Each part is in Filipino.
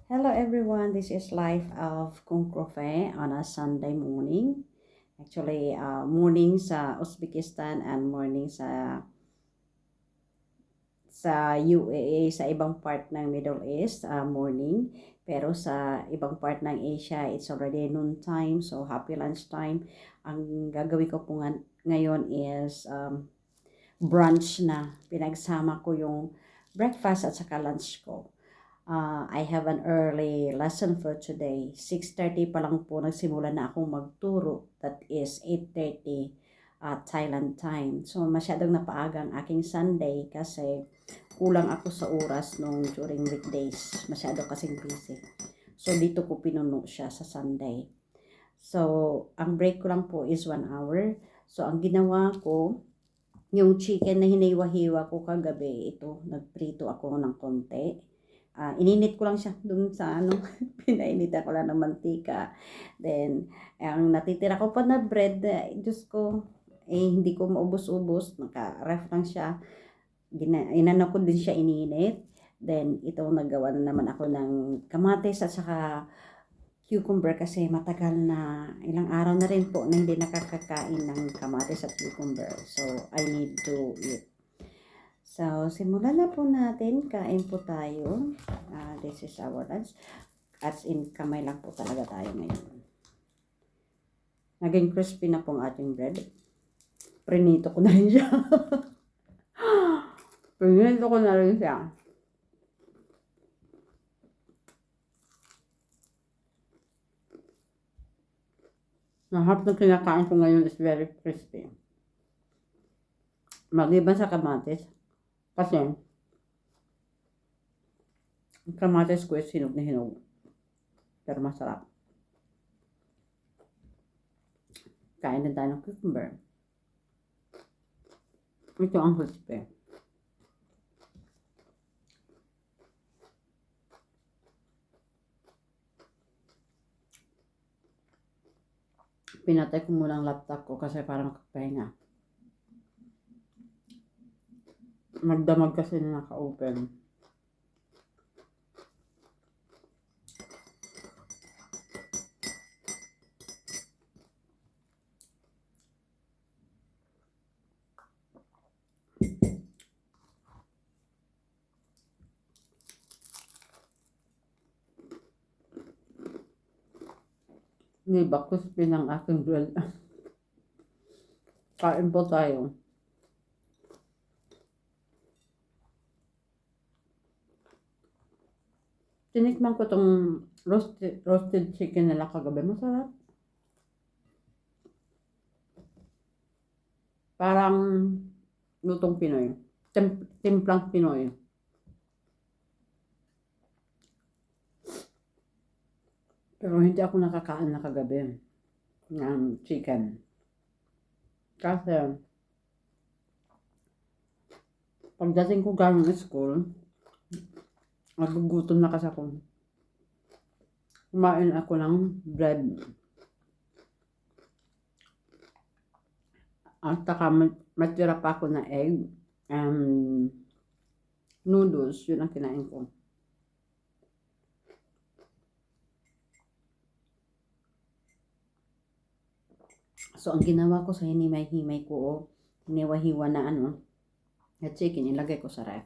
Hello everyone, this is Life of Kung Krofe on a Sunday morning. Actually, morning sa Uzbekistan and morning sa UAE, sa ibang part ng Middle East, morning. Pero sa ibang part ng Asia, it's already noon time, so happy lunch time. Ang gagawin ko po ngayon is brunch na. Pinagsama ko yung breakfast at saka lunch ko. I have an early lesson for today. 6:30 pa lang po nagsimula na akong magturo. That is 8:30 Thailand time. So masyadong napaaga ang aking Sunday kasi kulang ako sa oras nung during weekdays. Masyado kasing busy. So dito ko pinuno siya sa Sunday. So ang break ko lang po is 1 hour. So ang ginawa ko, yung chicken na hiniwa-hiwa ko kagabi, ito, nagprito ako ng konti. Ininit ko lang siya dun sa pinainitan ko lang ng mantika. Then, ang natitira ko pa na bread, Diyos ko, hindi ko maubos-ubos. Naka-ref lang siya. Inano ko din siya ininit. Then, ito, naggawa na naman ako ng kamatis at saka cucumber kasi matagal na, ilang araw na rin po na hindi nakakakain ng kamatis at cucumber. So, I need to eat. So, simulan na po natin. Kain po tayo. This is our lunch. As in, kamay lang po talaga tayo ngayon. Naging crispy na po ang ating bread. Prinito ko na rin siya. Prinito ko na rin siya. Lahat ng kinakain ko ngayon is very crispy. Maliban sa kamatis. Kasi, ang kamatis ko is hinog na hinog. Pero masarap. Kain na tayo ng cucumber. Ito ang crispy. Pinatay ko muna ang laptop ko kasi parang magpapahinga. Magdamag kasi na naka-open. Hindi ba crispy ng aking bread? Kain po tayo. Tinikman ko tong roasted chicken nila kagabi. Masarap. Parang lutong Pinoy. Timplang Pinoy. Pero hindi ako nakakain na kagabi ng chicken. Kasi pagdating ko galing school, nagugutom na kasi ako. Kumain ako ng bread. At saka matira pa ako na egg and noodles. Yun ang kinain ko. So, ang ginawa ko sa hinimay-himay ko, hiniwa-hiwa na na chicken, ilagay ko sa ref.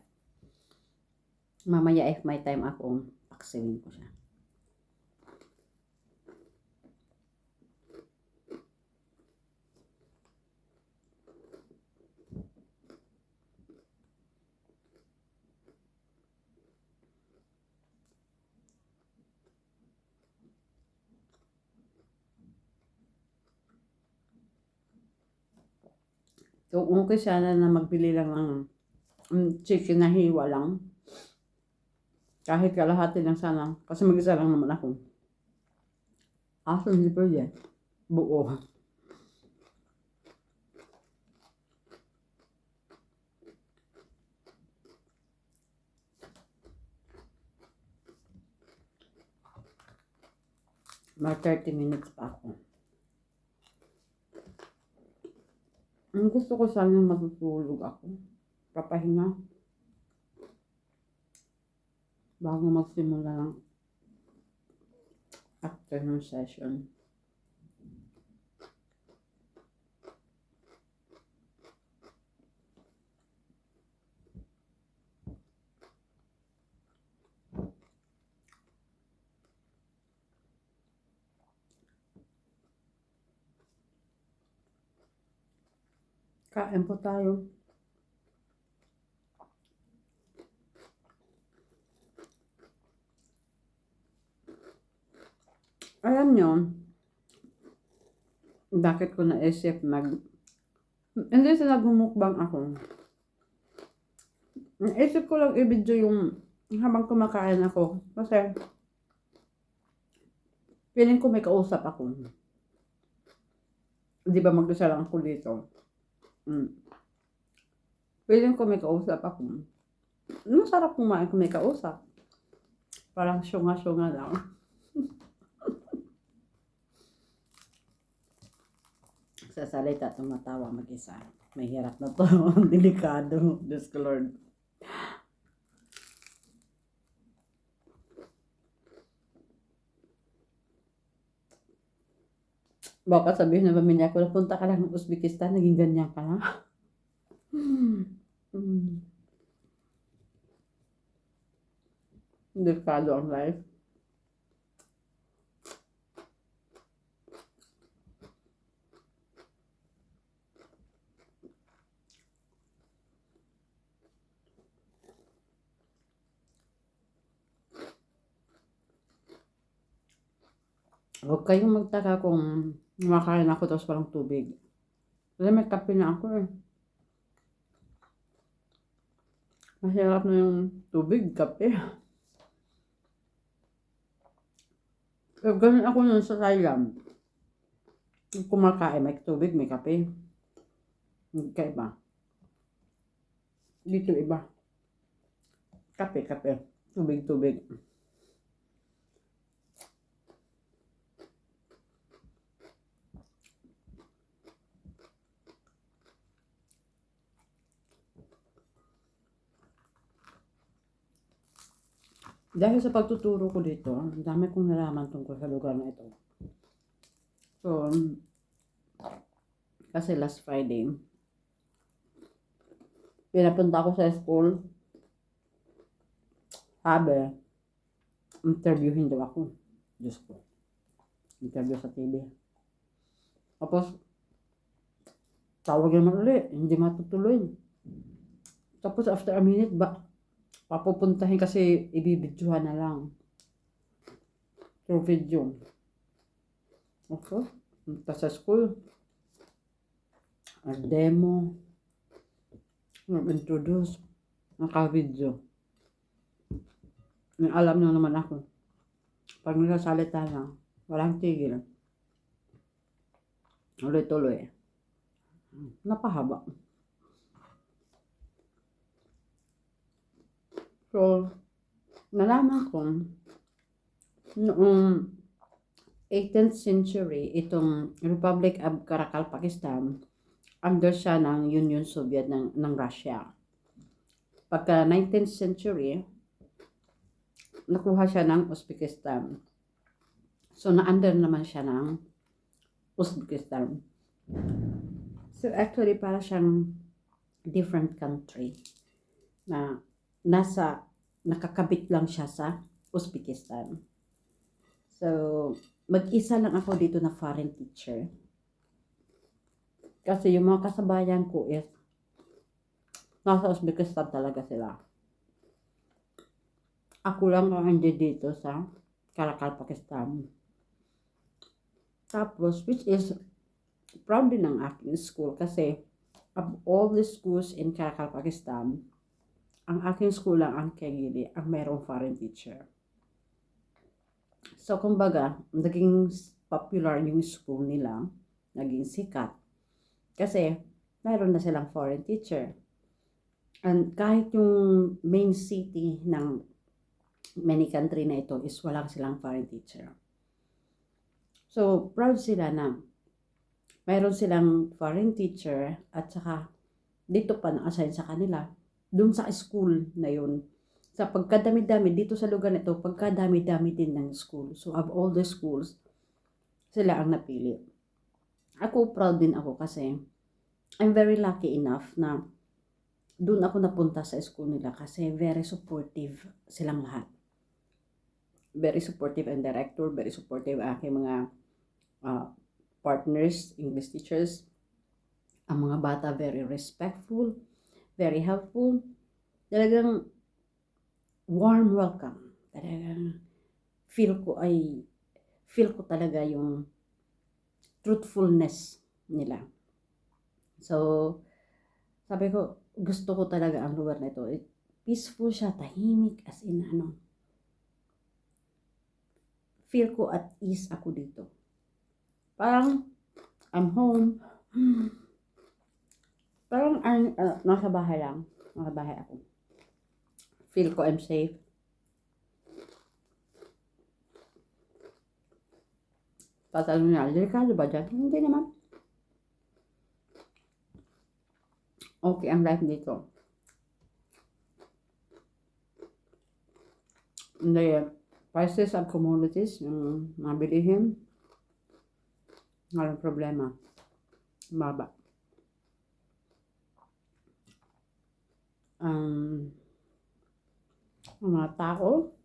Mamaya if may time ako, paksiwin ko siya. So, okay sana na magbili lang ng chicken na hiwa lang. Kahit kalahati lang sana. Kasi mag-isa lang naman ako. Hindi pwede. Buo. Mga 30 minutes pa ako. Ang gusto ko sana matutulog ako. Papahinga. Bago magsimula ng afternoon session. Kain po tayo. Alam nyo, bakit ko naisip hindi sila bumukbang ako. Naisip ko lang i-video yung habang kumakain ako. Kasi, feeling ko may kausap ako. Di ba mag-isa lang ako dito? Feeling ko may kausap ako. Masarap kumain kung may kausap. Parang syunga-syunga lang. Sa salita, tumatawa mag-isa. Mahirap na to. Delikado. Diyos ko Lord. Baka sabihin na pamilya ko, napunta ka lang ng Uzbekistan, naging ganyan ka na. Delikado ang life. Huwag kayong magtaka kung kumakain ako tapos walang tubig. Kasi may kape na ako eh. Masarap na yung tubig, kape. Ganun ako nun sa Thailand. Kumakain, may tubig, may kape. Kaiba. Dito iba. Kape, kape. Tubig, tubig. Dahil sa pagtuturo ko dito, ang dami kong nalaman tungkol sa lugar na ito. So, kasi last Friday, pinapunta ako sa school. Sabi, interviewin daw ako. Diyos ko. Interview sa TV. Tapos, tawag naman ulit. Hindi matutuloy. Tapos after a minute, papupuntahin kasi ibibidyohan na lang. Through video. Okay. Punta sa school. Demo. Nag-introduce. Naka-video. Alam nyo naman ako. Pag nagsasalita lang, walang tigil. Tuloy-tuloy. Napahaba. So, nalaman ko, noong 18th century, itong Republic of Karakal, Pakistan, under siya ng Union Soviet ng Russia. Pagka 19th century, nakuha siya ng Uzbekistan. So, na-under naman siya ng Uzbekistan. So, actually, para siyang different country na nakakabit lang siya sa Uzbekistan. So, mag-isa lang ako dito na foreign teacher. Kasi yung mga kasabayan ko is nasa Uzbekistan talaga sila. Ako lang ang hindi dito sa Karakal, Pakistan. Tapos, which is proud din ng aking school kasi of all the schools in Karakal, Pakistan, ang aking school lang ang Kegili ang mayroong foreign teacher. So, kumbaga, naging popular yung school nila, naging sikat. Kasi, mayroon na silang foreign teacher. And kahit yung main city ng many country na ito is walang silang foreign teacher. So, proud sila na mayroon silang foreign teacher at saka dito pa na-assign sa kanila. Doon sa school na yun, sa pagkadami-dami dito sa lugar nito, pagkadami-dami din ng school. So, of all the schools, sila ang napili. Ako, proud din ako kasi I'm very lucky enough na doon ako napunta sa school nila kasi very supportive silang lahat. Very supportive ang director, very supportive ang aking mga partners, English teachers. Ang mga bata very respectful, very helpful. Talagang warm welcome. Talagang feel ko talaga yung truthfulness nila. So, sabi ko, gusto ko talaga ang lugar na ito. Peaceful siya, tahimik, as in feel ko at ease ako dito. Parang, I'm home. Parang, nasa bahay lang. Nasa bahay ako. Feel ko I'm safe. Tatanong niya, delikado ba dyan? Hindi naman. Okay ang life dito. The prices of commodities, yung mabilihin, walang problema. Maba. Ang mga tao,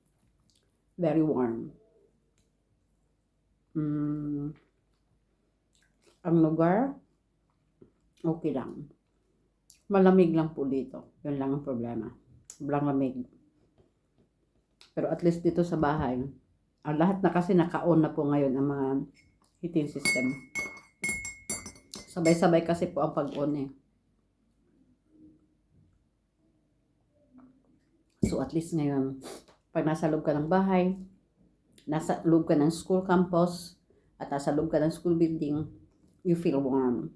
very warm. Ang lugar, okay lang. Malamig lang po dito. Yun lang ang problema. Sobrang lamig. Pero at least dito sa bahay, ang lahat na kasi naka-on na po ngayon ang mga heating system. Sabay-sabay kasi po ang pag-on eh. So at least ngayon, pag nasa loob ka ng bahay, nasa loob ka ng school campus, at nasa loob ka ng school building, you feel warm.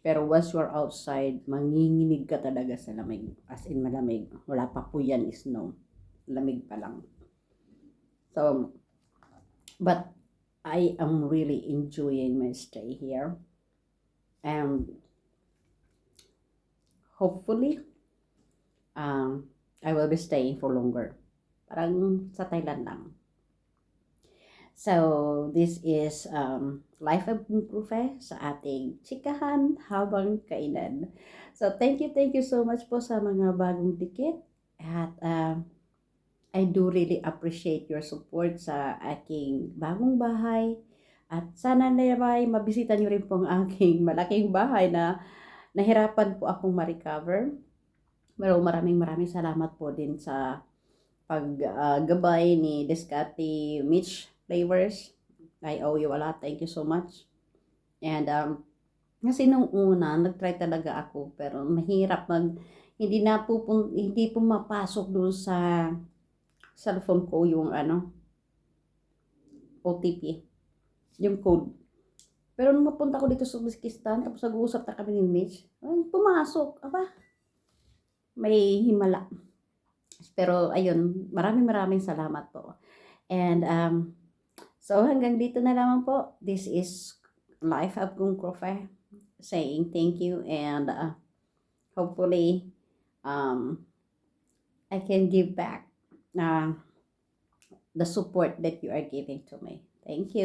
Pero once you are outside, manginginig ka talaga sa lamig. As in malamig. Wala pa po yan snow. Lamig pa lang. So, but I am really enjoying my stay here. And hopefully, I will be staying for longer. Parang sa Thailand lang. So, this is Life of Profe sa ating chikahan habang kainan. So, thank you so much po sa mga bagong dikit. At I do really appreciate your support sa aking bagong bahay. At sana naman mabisita nyo rin po ang aking malaking bahay na nahirapan po akong ma-recover. Pero maraming salamat po din sa paggabay ni Descati Mitch Flavors. I owe you a lot. Thank you so much. And kasi nung una, nag-try talaga ako pero mahirap hindi pumapasok doon sa cellphone ko yung OTP, yung code. Pero nung mapunta ko dito sa Uzbekistan, tapos nag-uusap na kami ni Mitch, pumasok. Aba, may himala. Pero ayun, maraming salamat po. And so hanggang dito na lamang po. This is Life of Kung Profe saying thank you and hopefully I can give back the support that you are giving to me. Thank you.